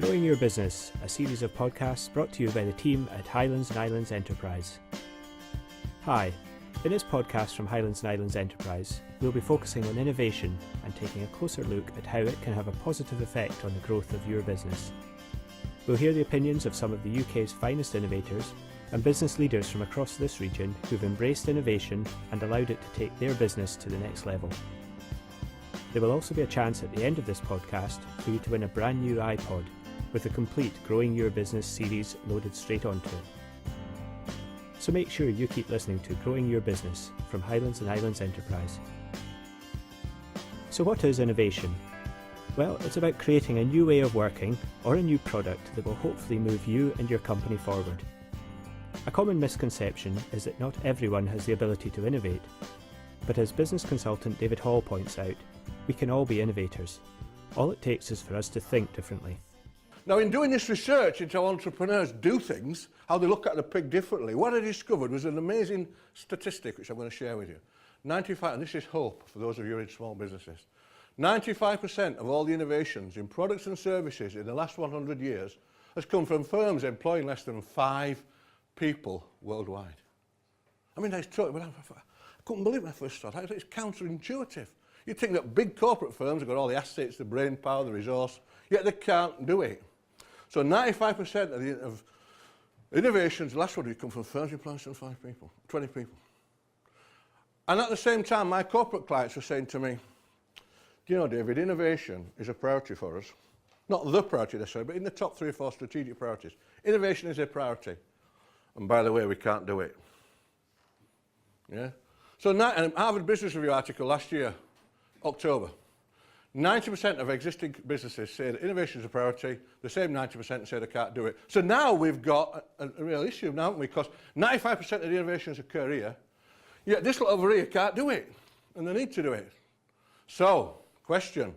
Growing Your Business, a series of podcasts brought to you by the team at Highlands and Islands Enterprise. Hi, in this podcast from Highlands and Islands Enterprise, we'll be focusing on innovation and taking a closer look at how it can have a positive effect on the growth of your business. We'll hear the opinions of some of the UK's finest innovators and business leaders from across this region who've embraced innovation and allowed it to take their business to the next level. There will also be a chance at the end of this podcast for you to win a brand new iPod with a complete Growing Your Business series loaded straight onto it. So make sure you keep listening to Growing Your Business from Highlands and Islands Enterprise. So what is innovation? Well, it's about creating a new way of working or a new product that will hopefully move you and your company forward. A common misconception is that not everyone has the ability to innovate, but as business consultant David Hall points out, we can all be innovators. All it takes is for us to think differently. Now, in doing this research into how entrepreneurs do things, how they look at the pig differently, what I discovered was an amazing statistic which I'm going to share with you. 95, and this is hope for those of you in small businesses, 95% of all the innovations in products and services in the last 100 years has come from firms employing less than 5 people worldwide. I mean, that's totally, I couldn't believe when I first started. It's counterintuitive. You'd think that big corporate firms have got all the assets, the brain power, the resource, yet they can't do it. So 95% of innovations, the last one, come from firms employing less than 5 people, 20 people. And at the same time, my corporate clients were saying to me, do you know, David, innovation is a priority for us. Not the priority necessarily, but in the top 3 or 4 strategic priorities. Innovation is a priority. And by the way, we can't do it. Yeah? So a Harvard Business Review article last year, October, 90% of existing businesses say that innovation is a priority. The same 90% say they can't do it. So now we've got a real issue now, haven't we? Because 95% of the innovations occur here, yet this lot over here can't do it, and they need to do it. So, question,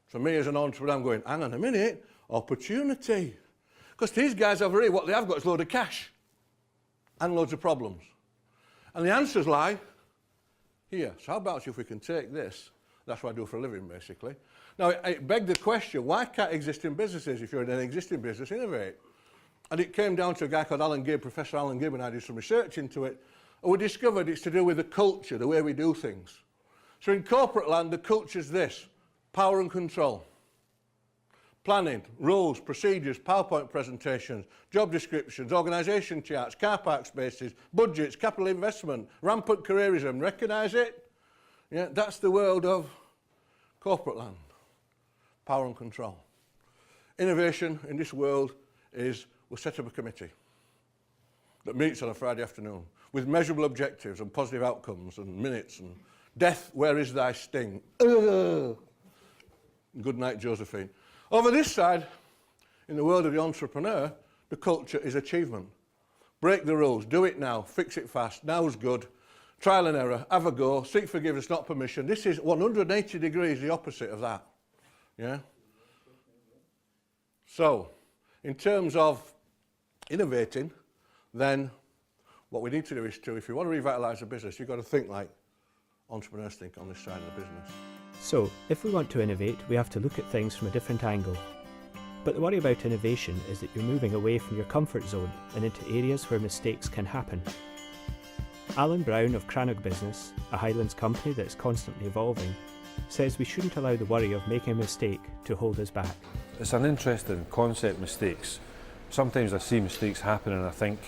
for me as an entrepreneur, I'm going, hang on a minute, opportunity. Because these guys over here, what they have got is a load of cash and loads of problems. And the answers lie here. So how about if we can take this? That's what I do for a living, basically. Now, it begged the question, why can't existing businesses, if you're in an existing business, innovate? And it came down to a guy called Alan Gibb, Professor Alan Gibb, and I did some research into it, and we discovered it's to do with the culture, the way we do things. So in corporate land, the culture's this: power and control. Planning, rules, procedures, PowerPoint presentations, job descriptions, organisation charts, car park spaces, budgets, capital investment, rampant careerism. Recognise it? Yeah, that's the world of corporate land. Power and control. Innovation in this world is we'll set up a committee that meets on a Friday afternoon with measurable objectives and positive outcomes and minutes and death, where is thy sting? Good night, Josephine. Over this side, in the world of the entrepreneur, the culture is achievement. Break the rules, do it now, fix it fast, now's good. Trial and error, have a go, seek forgiveness, not permission. This is 180 degrees the opposite of that. Yeah? So, in terms of innovating, then what we need to do is if you want to revitalise a business, you've got to think like entrepreneurs think on this side of the business. So, if we want to innovate, we have to look at things from a different angle. But the worry about innovation is that you're moving away from your comfort zone and into areas where mistakes can happen. Alan Brown of Crannog Business, a Highlands company that's constantly evolving, says we shouldn't allow the worry of making a mistake to hold us back. It's an interesting concept, mistakes. Sometimes I see mistakes happen and I think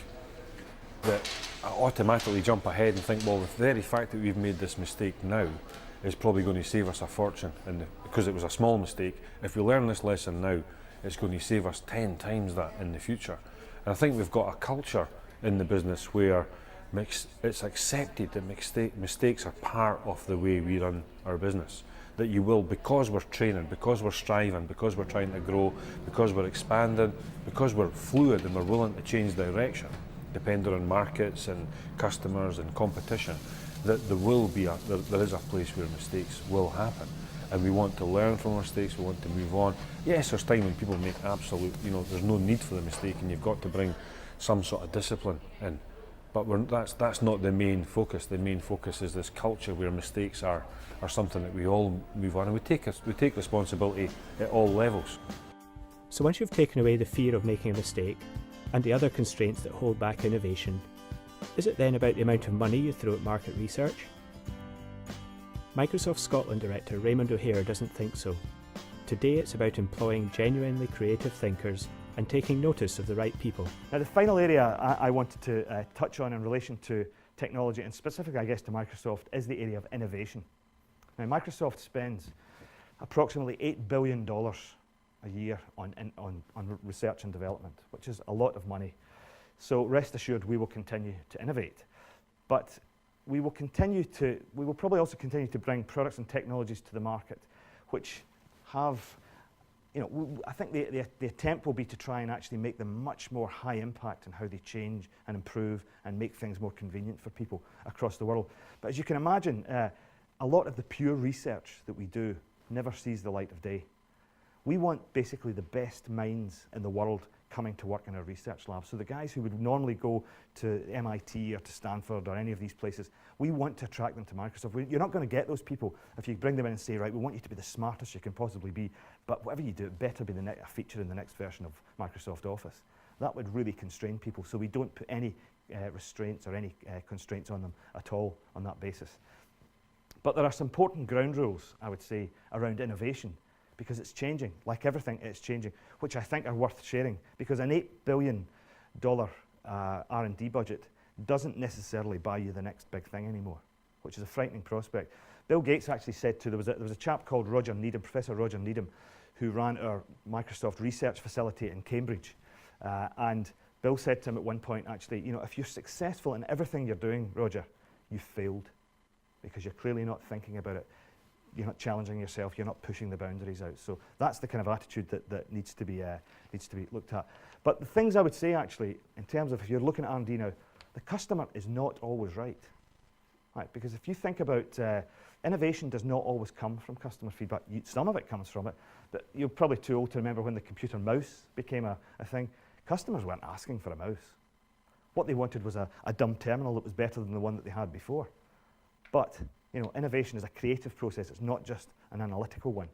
that I automatically jump ahead and think, well, the very fact that we've made this mistake now is probably going to save us a fortune. And because it was a small mistake, if we learn this lesson now, it's going to save us 10 times that in the future. And I think we've got a culture in the business where it's accepted that mistakes are part of the way we run our business. That you will, because we're training, because we're striving, because we're trying to grow, because we're expanding, because we're fluid and we're willing to change direction, depending on markets and customers and competition, that there is a place where mistakes will happen. And we want to learn from our mistakes, we want to move on. Yes, there's time when people make absolute, there's no need for the mistake and you've got to bring some sort of discipline in. But that's not the main focus. The main focus is this culture where mistakes are something that we all move on, and we take responsibility at all levels. So once you've taken away the fear of making a mistake and the other constraints that hold back innovation, is it then about the amount of money you throw at market research? Microsoft Scotland Director Raymond O'Hare doesn't think so. Today it's about employing genuinely creative thinkers and taking notice of the right people. Now the final area I wanted to touch on in relation to technology, and specifically I guess to Microsoft, is the area of innovation. Now Microsoft spends approximately $8 billion a year on research and development, which is a lot of money. So rest assured we will continue to innovate. But we will probably also continue to bring products and technologies to the market which have, I think the attempt will be to try and actually make them much more high impact in how they change and improve and make things more convenient for people across the world. But as you can imagine, a lot of the pure research that we do never sees the light of day. We want basically the best minds in the world coming to work in our research labs. So the guys who would normally go to MIT or to Stanford or any of these places, we want to attract them to Microsoft. You're not going to get those people if you bring them in and say, right, we want you to be the smartest you can possibly be, but whatever you do, it better be a feature in the next version of Microsoft Office. That would really constrain people, so we don't put any restraints or any constraints on them at all on that basis. But there are some important ground rules, I would say, around innovation, because it's changing. Like everything, it's changing, which I think are worth sharing, because an $8 billion R&D budget doesn't necessarily buy you the next big thing anymore, which is a frightening prospect. Bill Gates actually said there was a chap called Roger Needham, Professor Roger Needham, who ran our Microsoft research facility in Cambridge. And Bill said to him at one point, actually, if you're successful in everything you're doing, Roger, you've failed, because you're clearly not thinking about it. You're not challenging yourself, you're not pushing the boundaries out. So that's the kind of attitude that needs to be looked at. But the things I would say actually, in terms of if you're looking at R&D now, the customer is not always right. Because if you think about innovation does not always come from customer feedback. Some of it comes from it, but you're probably too old to remember when the computer mouse became a thing. Customers weren't asking for a mouse. What they wanted was a dumb terminal that was better than the one that they had before. But innovation is a creative process. It's not just an analytical one.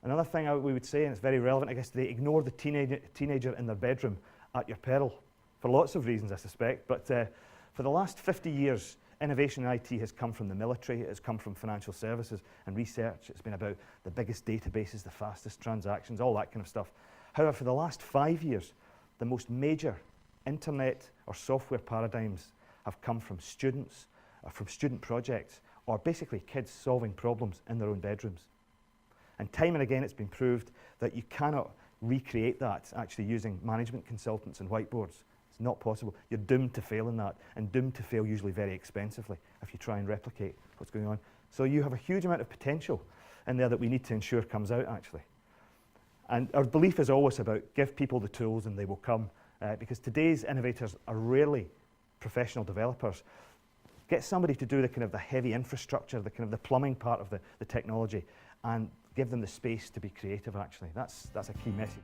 Another thing we would say, and it's very relevant, I guess, they ignore the teenager in their bedroom at your peril, for lots of reasons, I suspect. But for the last 50 years, innovation in IT has come from the military, it has come from financial services and research. It's been about the biggest databases, the fastest transactions, all that kind of stuff. However, for the last 5 years, the most major internet or software paradigms have come from students, from student projects, or basically kids solving problems in their own bedrooms. And time and again it's been proved that you cannot recreate that actually using management consultants and whiteboards. It's not possible. You're doomed to fail in that, and doomed to fail usually very expensively if you try and replicate what's going on. So you have a huge amount of potential in there that we need to ensure comes out actually. And our belief is always about give people the tools and they will come, because today's innovators are rarely professional developers. Get somebody to do the heavy infrastructure, the plumbing part of the technology, and give them the space to be creative actually. That's a key message.